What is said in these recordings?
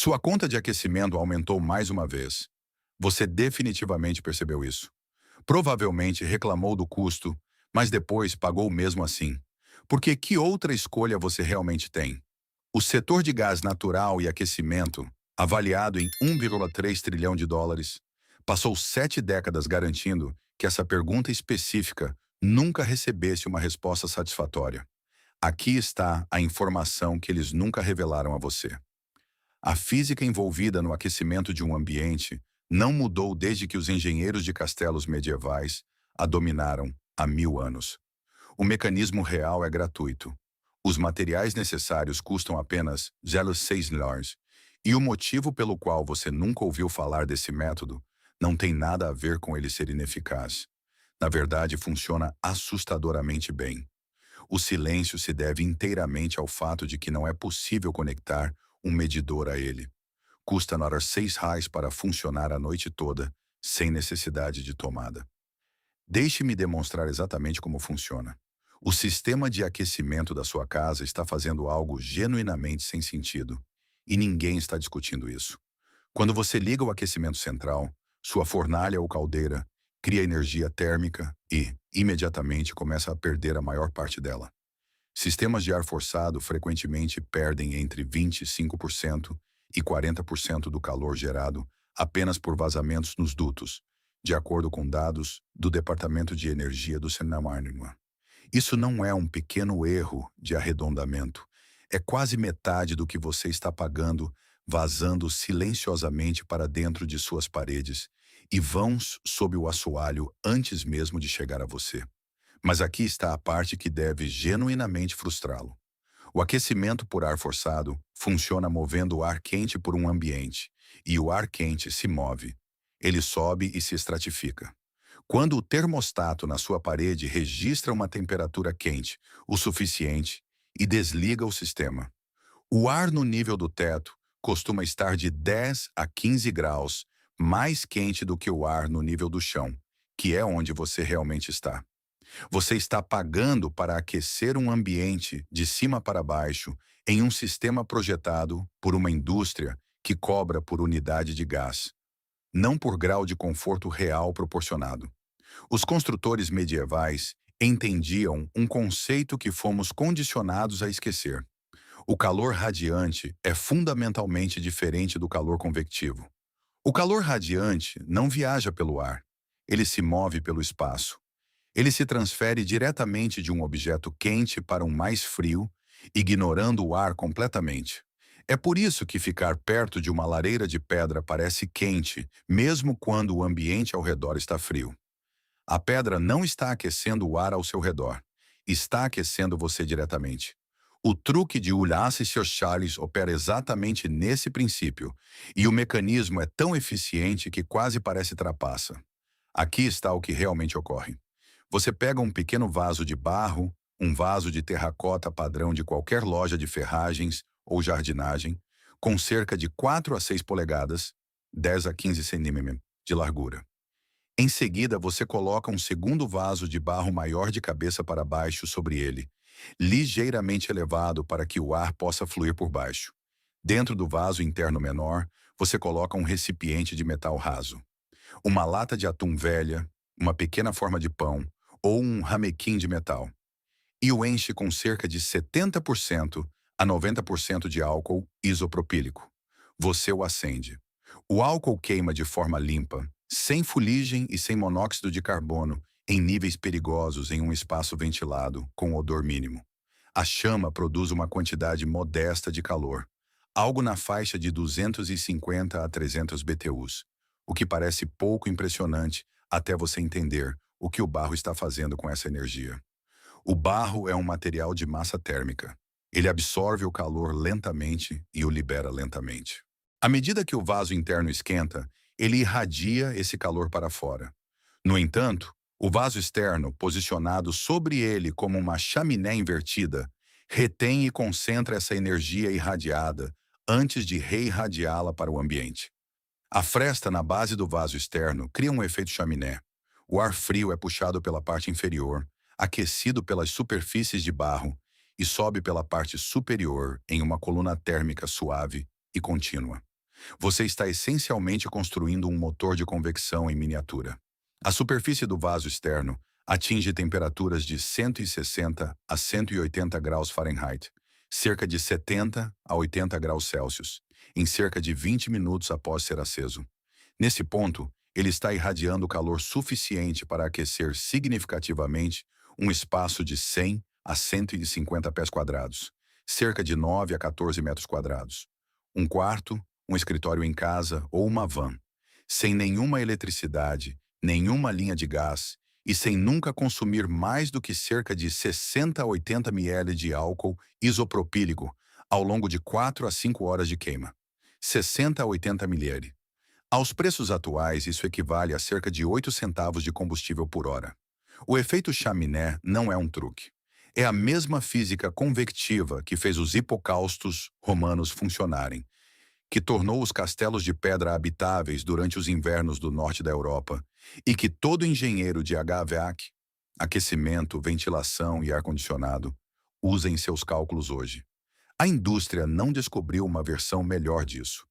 Sua conta de aquecimento aumentou mais uma vez. Você definitivamente percebeu isso. Provavelmente reclamou do custo, mas depois pagou mesmo assim. Porque que outra escolha você realmente tem? O setor de gás natural e aquecimento, avaliado em 1,3 trilhão de dólares, passou 7 décadas garantindo que essa pergunta específica nunca recebesse uma resposta satisfatória. Aqui está a informação que eles nunca revelaram a você. A física envolvida no aquecimento de um ambiente não mudou desde que os engenheiros de castelos medievais a dominaram há 1000 anos. O mecanismo real é gratuito. Os materiais necessários custam apenas 0,6 dólares. E o motivo pelo qual você nunca ouviu falar desse método não tem nada a ver com ele ser ineficaz. Na verdade, funciona assustadoramente bem. O silêncio se deve inteiramente ao fato de que não é possível conectar um medidor a ele. Custa nós R$ 6 para funcionar a noite toda, sem necessidade de tomada. Deixe-me demonstrar exatamente como funciona. O sistema de aquecimento da sua casa está fazendo algo genuinamente sem sentido, e ninguém está discutindo isso. Quando você liga o aquecimento central, sua fornalha ou caldeira cria energia térmica e, imediatamente, começa a perder a maior parte dela. Sistemas de ar forçado frequentemente perdem entre 25% e 40% do calor gerado apenas por vazamentos nos dutos, de acordo com dados do Departamento de Energia do Senado. Isso não é um pequeno erro de arredondamento. É quase metade do que você está pagando vazando silenciosamente para dentro de suas paredes e vãos sob o assoalho antes mesmo de chegar a você. Mas aqui está a parte que deve genuinamente frustrá-lo. O aquecimento por ar forçado funciona movendo o ar quente por um ambiente, e o ar quente se move. Ele sobe e se estratifica. Quando o termostato na sua parede registra uma temperatura quente o suficiente e desliga o sistema, o ar no nível do teto costuma estar de 10 a 15 graus mais quente do que o ar no nível do chão, que é onde você realmente está. Você está pagando para aquecer um ambiente de cima para baixo em um sistema projetado por uma indústria que cobra por unidade de gás, não por grau de conforto real proporcionado. Os construtores medievais entendiam um conceito que fomos condicionados a esquecer. O calor radiante é fundamentalmente diferente do calor convectivo. O calor radiante não viaja pelo ar, ele se move pelo espaço. Ele se transfere diretamente de um objeto quente para um mais frio, ignorando o ar completamente. É por isso que ficar perto de uma lareira de pedra parece quente, mesmo quando o ambiente ao redor está frio. A pedra não está aquecendo o ar ao seu redor, está aquecendo você diretamente. O truque de Ulysses Charles opera exatamente nesse princípio, e o mecanismo é tão eficiente que quase parece trapaça. Aqui está o que realmente ocorre. Você pega um pequeno vaso de barro, um vaso de terracota padrão de qualquer loja de ferragens ou jardinagem, com cerca de 4 a 6 polegadas, 10 a 15 centímetros de largura. Em seguida, você coloca um segundo vaso de barro maior de cabeça para baixo sobre ele, ligeiramente elevado para que o ar possa fluir por baixo. Dentro do vaso interno menor, você coloca um recipiente de metal raso. Uma lata de atum velha, uma pequena forma de pão ou um ramequim de metal. E o enche com cerca de 70% a 90% de álcool isopropílico. Você o acende. O álcool queima de forma limpa, sem fuligem e sem monóxido de carbono, em níveis perigosos em um espaço ventilado, com odor mínimo. A chama produz uma quantidade modesta de calor, algo na faixa de 250 a 300 BTUs, o que parece pouco impressionante até você entender o que o barro está fazendo com essa energia. O barro é um material de massa térmica. Ele absorve o calor lentamente e o libera lentamente. À medida que o vaso interno esquenta, ele irradia esse calor para fora. No entanto, o vaso externo, posicionado sobre ele como uma chaminé invertida, retém e concentra essa energia irradiada antes de reirradiá-la para o ambiente. A fresta na base do vaso externo cria um efeito chaminé. O ar frio é puxado pela parte inferior, aquecido pelas superfícies de barro, e sobe pela parte superior em uma coluna térmica suave e contínua. Você está essencialmente construindo um motor de convecção em miniatura. A superfície do vaso externo atinge temperaturas de 160 a 180 graus Fahrenheit, cerca de 70 a 80 graus Celsius, em cerca de 20 minutos após ser aceso. Nesse ponto, ele está irradiando calor suficiente para aquecer significativamente um espaço de 100 a 150 pés quadrados, cerca de 9 a 14 metros quadrados. Um quarto, um escritório em casa ou uma van, sem nenhuma eletricidade, nenhuma linha de gás e sem nunca consumir mais do que cerca de 60 a 80 ml de álcool isopropílico ao longo de 4 a 5 horas de queima. 60 a 80 ml. Aos preços atuais, isso equivale a cerca de 8 centavos de combustível por hora. O efeito chaminé não é um truque. É a mesma física convectiva que fez os hipocaustos romanos funcionarem, que tornou os castelos de pedra habitáveis durante os invernos do norte da Europa e que todo engenheiro de HVAC, aquecimento, ventilação e ar-condicionado, usa em seus cálculos hoje. A indústria não descobriu uma versão melhor disso.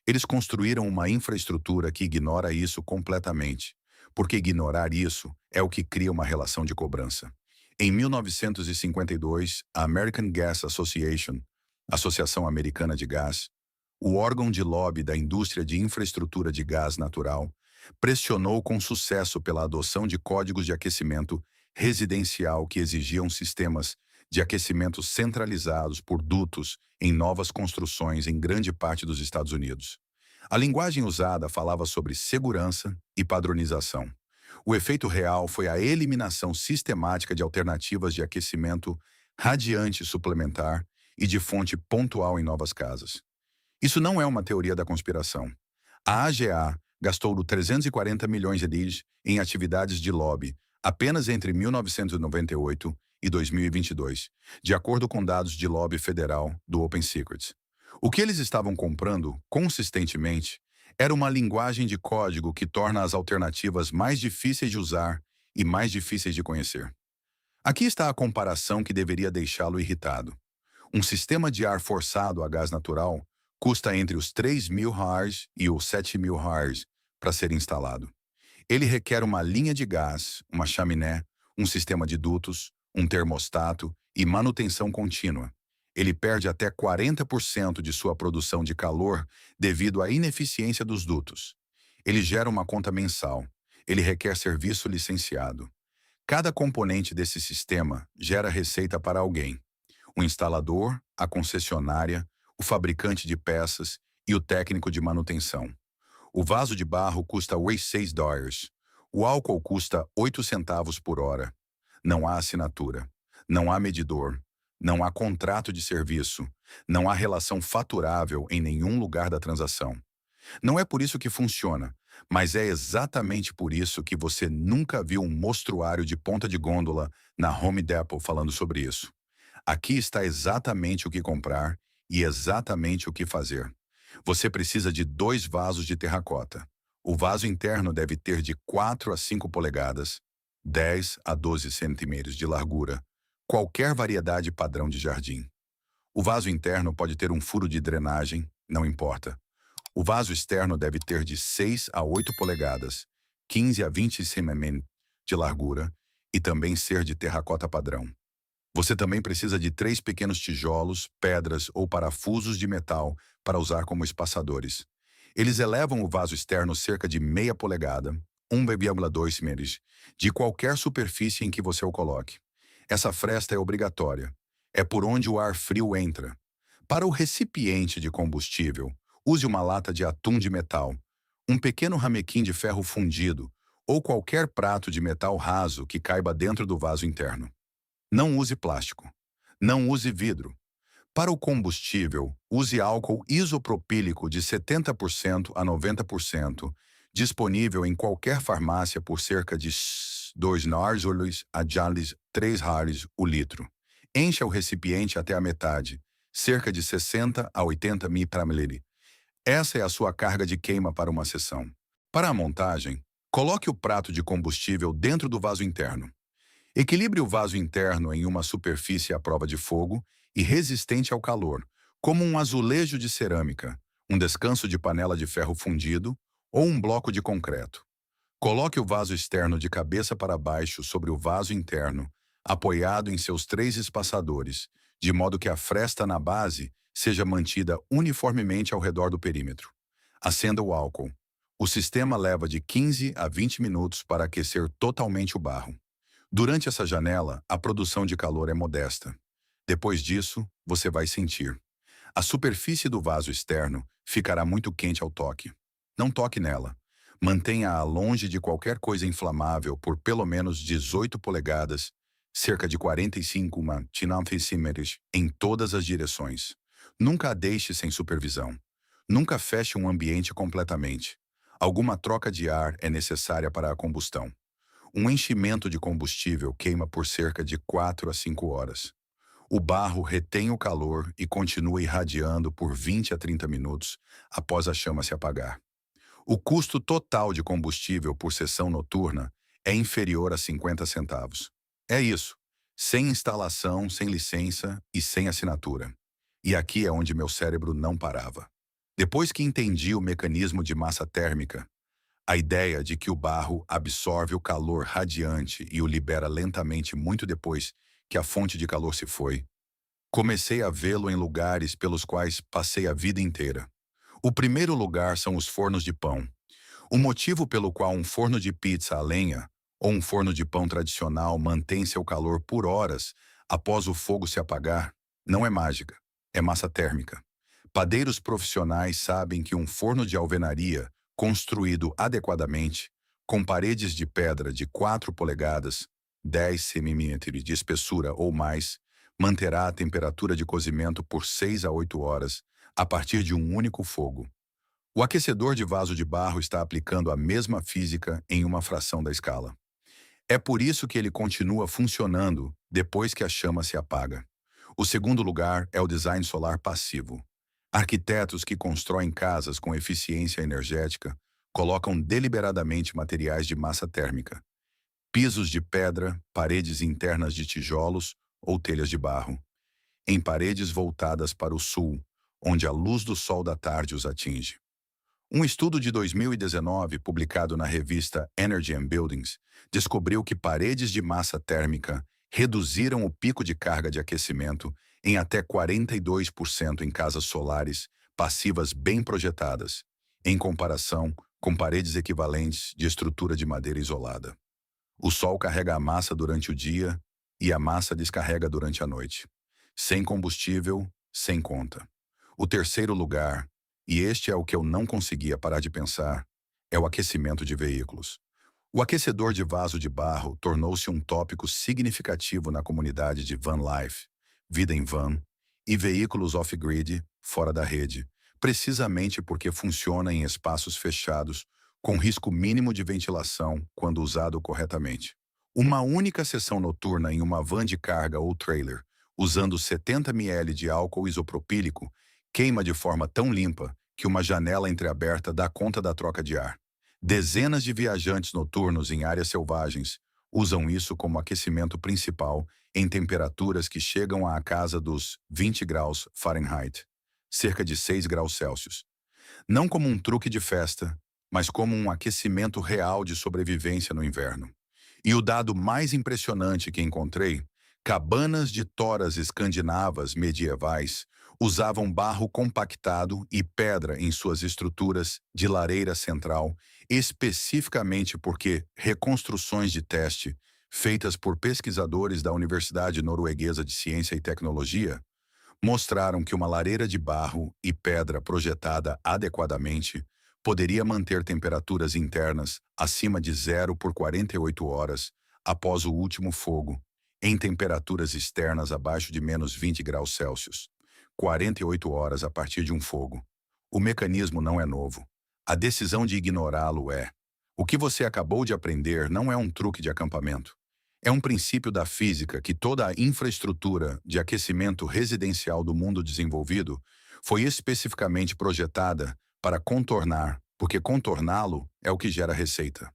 Eles construíram uma infraestrutura que ignora isso completamente, porque ignorar isso é o que cria uma relação de cobrança. Em 1952, a American Gas Association, Associação Americana de Gás, o órgão de lobby da indústria de infraestrutura de gás natural, pressionou com sucesso pela adoção de códigos de aquecimento residencial que exigiam sistemas de aquecimento centralizados por dutos em novas construções em grande parte dos Estados Unidos. A linguagem usada falava sobre segurança e padronização. O efeito real foi a eliminação sistemática de alternativas de aquecimento radiante suplementar e de fonte pontual em novas casas. Isso não é uma teoria da conspiração. A AGA gastou 340 milhões de dólares em atividades de lobby apenas entre 1998 e 2022, de acordo com dados de lobby federal do Open Secrets. O que eles estavam comprando, consistentemente, era uma linguagem de código que torna as alternativas mais difíceis de usar e mais difíceis de conhecer. Aqui está a comparação que deveria deixá-lo irritado. Um sistema de ar forçado a gás natural custa entre os 3.000 reais e os 7.000 reais para ser instalado. Ele requer uma linha de gás, uma chaminé, um sistema de dutos, um termostato e manutenção contínua. Ele perde até 40% de sua produção de calor devido à ineficiência dos dutos. Ele gera uma conta mensal. Ele requer serviço licenciado. Cada componente desse sistema gera receita para alguém. O instalador, a concessionária, o fabricante de peças e o técnico de manutenção. O vaso de barro custa $6. O álcool custa 8 centavos por hora. Não há assinatura. Não há medidor. Não há contrato de serviço. Não há relação faturável em nenhum lugar da transação. Não é por isso que funciona, mas é exatamente por isso que você nunca viu um mostruário de ponta de gôndola na Home Depot falando sobre isso. Aqui está exatamente o que comprar e exatamente o que fazer. Você precisa de 2 vasos de terracota. O vaso interno deve ter de 4 a 5 polegadas, 10 a 12 centímetros de largura, qualquer variedade padrão de jardim. O vaso interno pode ter um furo de drenagem, não importa. O vaso externo deve ter de 6 a 8 polegadas, 15 a 20 centímetros de largura e também ser de terracota padrão. Você também precisa de 3 pequenos tijolos, pedras ou parafusos de metal para usar como espaçadores. Eles elevam o vaso externo cerca de meia polegada, 1,2 centímetros, de qualquer superfície em que você o coloque. Essa fresta é obrigatória. É por onde o ar frio entra. Para o recipiente de combustível, use uma lata de atum de metal, um pequeno ramequim de ferro fundido ou qualquer prato de metal raso que caiba dentro do vaso interno. Não use plástico. Não use vidro. Para o combustível, use álcool isopropílico de 70% a 90%, disponível em qualquer farmácia por cerca de $2 a $3 o litro. Encha o recipiente até a metade, cerca de 60 a 80 ml. Essa é a sua carga de queima para uma sessão. Para a montagem, coloque o prato de combustível dentro do vaso interno. Equilibre o vaso interno em uma superfície à prova de fogo e resistente ao calor, como um azulejo de cerâmica, um descanso de panela de ferro fundido ou um bloco de concreto. Coloque o vaso externo de cabeça para baixo sobre o vaso interno, apoiado em seus 3 espaçadores, de modo que a fresta na base seja mantida uniformemente ao redor do perímetro. Acenda o álcool. O sistema leva de 15 a 20 minutos para aquecer totalmente o barro. Durante essa janela, a produção de calor é modesta. Depois disso, você vai sentir. A superfície do vaso externo ficará muito quente ao toque. Não toque nela. Mantenha-a longe de qualquer coisa inflamável por pelo menos 18 polegadas, cerca de 45 centímetros, em todas as direções. Nunca a deixe sem supervisão. Nunca feche um ambiente completamente. Alguma troca de ar é necessária para a combustão. Um enchimento de combustível queima por cerca de 4 a 5 horas. O barro retém o calor e continua irradiando por 20 a 30 minutos após a chama se apagar. O custo total de combustível por sessão noturna é inferior a 50 centavos. É isso, sem instalação, sem licença e sem assinatura. E aqui é onde meu cérebro não parava. Depois que entendi o mecanismo de massa térmica, a ideia de que o barro absorve o calor radiante e o libera lentamente muito depois que a fonte de calor se foi, comecei a vê-lo em lugares pelos quais passei a vida inteira. O primeiro lugar são os fornos de pão. O motivo pelo qual um forno de pizza a lenha ou um forno de pão tradicional mantém seu calor por horas após o fogo se apagar não é mágica, é massa térmica. Padeiros profissionais sabem que um forno de alvenaria construído adequadamente, com paredes de pedra de 4 polegadas, 10 centímetros de espessura ou mais, manterá a temperatura de cozimento por 6 a 8 horas, a partir de um único fogo. O aquecedor de vaso de barro está aplicando a mesma física em uma fração da escala. É por isso que ele continua funcionando depois que a chama se apaga. O segundo lugar é o design solar passivo. Arquitetos que constroem casas com eficiência energética colocam deliberadamente materiais de massa térmica, pisos de pedra, paredes internas de tijolos ou telhas de barro, em paredes voltadas para o sul, onde a luz do sol da tarde os atinge. Um estudo de 2019, publicado na revista Energy and Buildings, descobriu que paredes de massa térmica reduziram o pico de carga de aquecimento em até 42% em casas solares passivas bem projetadas, em comparação com paredes equivalentes de estrutura de madeira isolada. O sol carrega a massa durante o dia e a massa descarrega durante a noite. Sem combustível, sem conta. O terceiro lugar, e este é o que eu não conseguia parar de pensar, é o aquecimento de veículos. O aquecedor de vaso de barro tornou-se um tópico significativo na comunidade de van life, vida em van, e veículos off-grid, fora da rede, precisamente porque funciona em espaços fechados, com risco mínimo de ventilação quando usado corretamente. Uma única sessão noturna em uma van de carga ou trailer, usando 70 ml de álcool isopropílico, queima de forma tão limpa que uma janela entreaberta dá conta da troca de ar. Dezenas de viajantes noturnos em áreas selvagens usam isso como aquecimento principal em temperaturas que chegam à casa dos 20 graus Fahrenheit, cerca de 6 graus Celsius. Não como um truque de festa, mas como um aquecimento real de sobrevivência no inverno. E o dado mais impressionante que encontrei, cabanas de toras escandinavas medievais usavam barro compactado e pedra em suas estruturas de lareira central, especificamente porque reconstruções de teste, feitas por pesquisadores da Universidade Norueguesa de Ciência e Tecnologia, mostraram que uma lareira de barro e pedra projetada adequadamente poderia manter temperaturas internas acima de 0 por 48 horas após o último fogo, em temperaturas externas abaixo de menos 20 graus Celsius. 48 horas a partir de um fogo. O mecanismo não é novo. A decisão de ignorá-lo é. O que você acabou de aprender não é um truque de acampamento. É um princípio da física que toda a infraestrutura de aquecimento residencial do mundo desenvolvido foi especificamente projetada para contornar, porque contorná-lo é o que gera receita.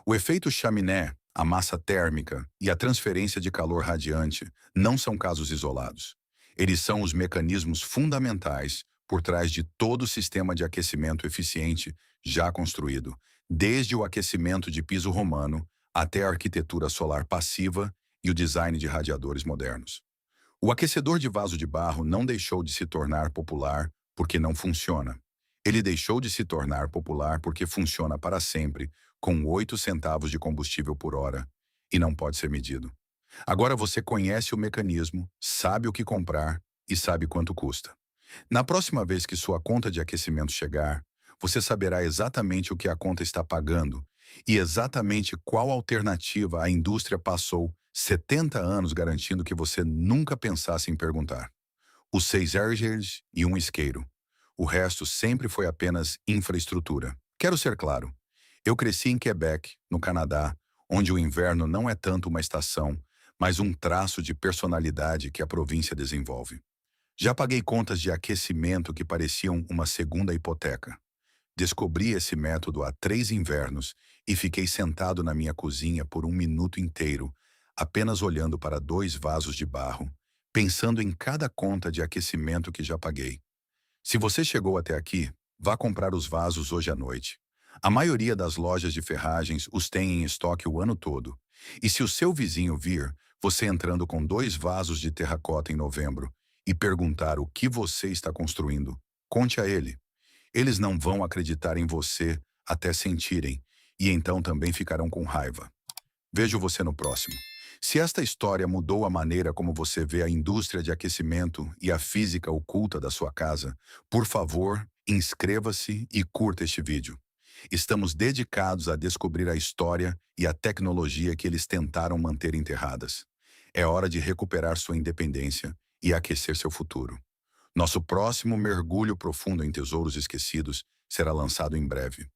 O efeito chaminé, a massa térmica e a transferência de calor radiante não são casos isolados. Eles são os mecanismos fundamentais por trás de todo o sistema de aquecimento eficiente já construído, desde o aquecimento de piso romano até a arquitetura solar passiva e o design de radiadores modernos. O aquecedor de vaso de barro não deixou de se tornar popular porque não funciona. Ele deixou de se tornar popular porque funciona para sempre, com 8 centavos de combustível por hora, e não pode ser medido. Agora você conhece o mecanismo, sabe o que comprar e sabe quanto custa. Na próxima vez que sua conta de aquecimento chegar, você saberá exatamente o que a conta está pagando e exatamente qual alternativa a indústria passou 70 anos garantindo que você nunca pensasse em perguntar. Os 6 Airgers e um isqueiro. O resto sempre foi apenas infraestrutura. Quero ser claro. Eu cresci em Quebec, no Canadá, onde o inverno não é tanto uma estação, mas um traço de personalidade que a província desenvolve. Já paguei contas de aquecimento que pareciam uma segunda hipoteca. Descobri esse método há 3 invernos e fiquei sentado na minha cozinha por um minuto inteiro, apenas olhando para 2 vasos de barro, pensando em cada conta de aquecimento que já paguei. Se você chegou até aqui, vá comprar os vasos hoje à noite. A maioria das lojas de ferragens os tem em estoque o ano todo. E se o seu vizinho vir, você entrando com 2 vasos de terracota em novembro, e perguntar o que você está construindo, conte a ele. Eles não vão acreditar em você até sentirem, e então também ficarão com raiva. Vejo você no próximo. Se esta história mudou a maneira como você vê a indústria de aquecimento e a física oculta da sua casa, por favor, inscreva-se e curta este vídeo. Estamos dedicados a descobrir a história e a tecnologia que eles tentaram manter enterradas. É hora de recuperar sua independência e aquecer seu futuro. Nosso próximo mergulho profundo em tesouros esquecidos será lançado em breve.